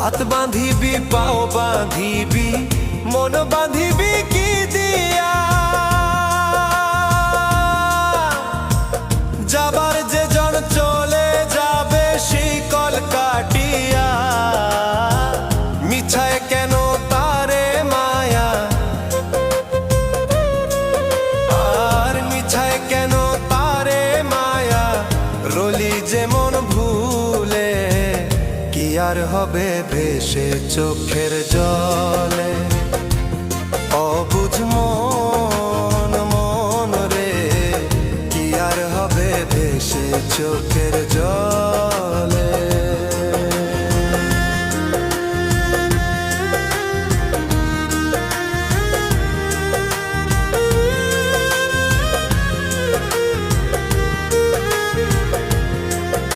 হাত বাঁধিবি পাও বাঁধিবি মন বাঁধিবি কি দিয়া? যাবার যে জন চলে যাবে শিকল কাটিয়া, মিছায় কেন তারে মায়া, আর মিছায় কেন তারে মায়া, রলি যেমন ভুলে কি আর হবে ভেসে চোখের জলে। অবুঝ মন মন রে কি আর হবে ভেসে চোখের